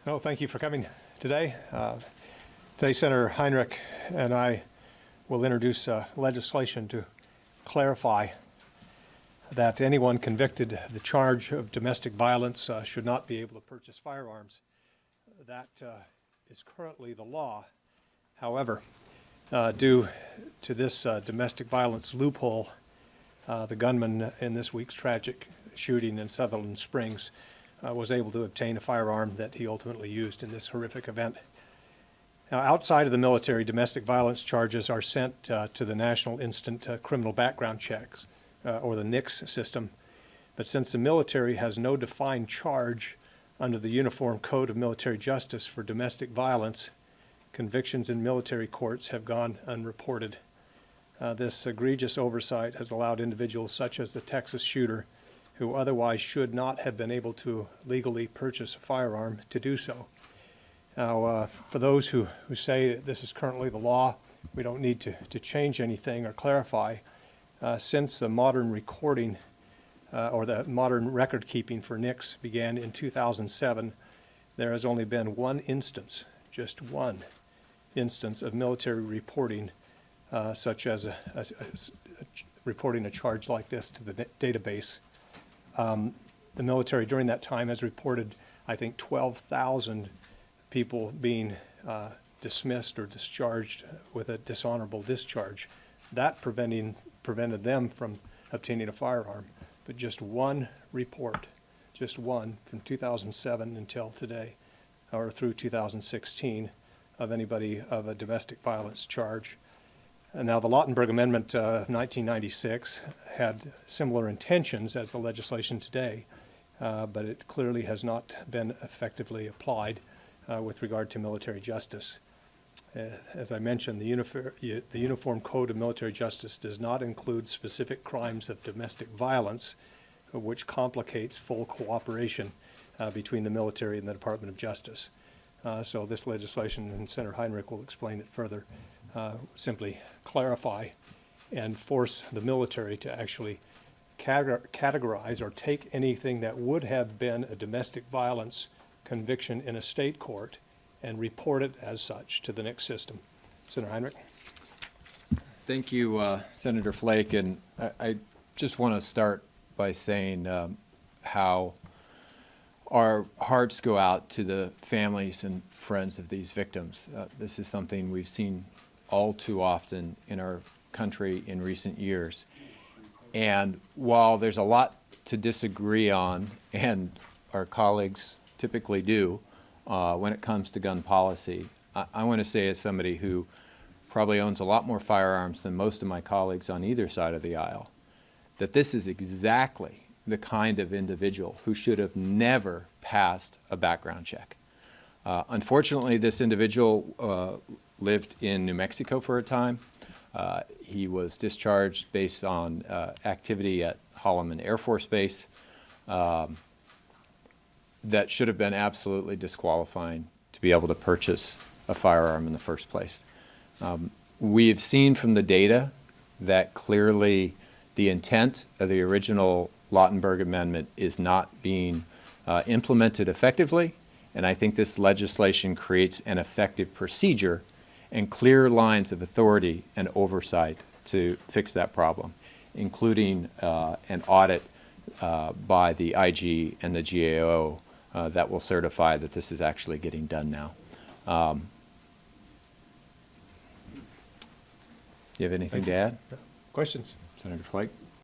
Oh, thank you for coming today. Today, Senator Heinrich and I will introduce legislation to clarify that anyone convicted of the charge of domestic violence should not be able to purchase firearms. That is currently the law. However, due to this domestic violence loophole, the gunman in this week's tragic shooting in Sutherland Springs was able to obtain a firearm that he ultimately used in this horrific event. Now, outside of the military, domestic violence charges are sent to the National Instant Criminal Background Checks, or the NICS system. But since the military has no defined charge under the Uniform Code of Military Justice for domestic violence, convictions in military courts have gone unreported. This egregious oversight has allowed individuals such as the Texas shooter, who otherwise should not have been able to legally purchase a firearm, to do so. Now, for those who say this is currently the law, we don't need to change anything or clarify. Since the modern recording or the modern record keeping for NICS began in 2007, there has only been one instance, just one instance of military reporting, such as reporting a charge like this to the database. The military during that time has reported, I think, 12,000 people being dismissed or discharged with a dishonorable discharge. That prevented them from obtaining a firearm. But just one report, just one from 2007 until today, or through 2016, of anybody of a domestic violence charge. And now the Lautenberg Amendment of 1996 had similar intentions as the legislation today, but it clearly has not been effectively applied with regard to military justice. As I mentioned, the Uniform Code of Military Justice does not include specific crimes of domestic violence, which complicates full cooperation between the military and the Department of Justice. So this legislation, and Senator Heinrich will explain it further, simply clarify and force the military to actually categorize or take anything that would have been a domestic violence conviction in a state court and report it as such to the NICS system. Senator Heinrich. Thank you, Senator Flake. And I just want to start by saying how our hearts go out to the families and friends of these victims. This is something we've seen all too often in our country in recent years. And while there's a lot to disagree on, and our colleagues typically do when it comes to gun policy, I want to say, as somebody who probably owns a lot more firearms than most of my colleagues on either side of the aisle, that this is exactly the kind of individual who should have never passed a background check. Unfortunately, this individual lived in New Mexico for a time. He was discharged based on activity at Holloman Air Force Base that should have been absolutely disqualifying to be able to purchase a firearm in the first place. We have seen from the data that clearly the intent of the original Lautenberg Amendment is not being implemented effectively, and I think this legislation creates an effective procedure and clear lines of authority and oversight to fix that problem, including an audit by the IG and the GAO that will certify that this is actually getting done now. You have anything to add? Questions? Senator Flake?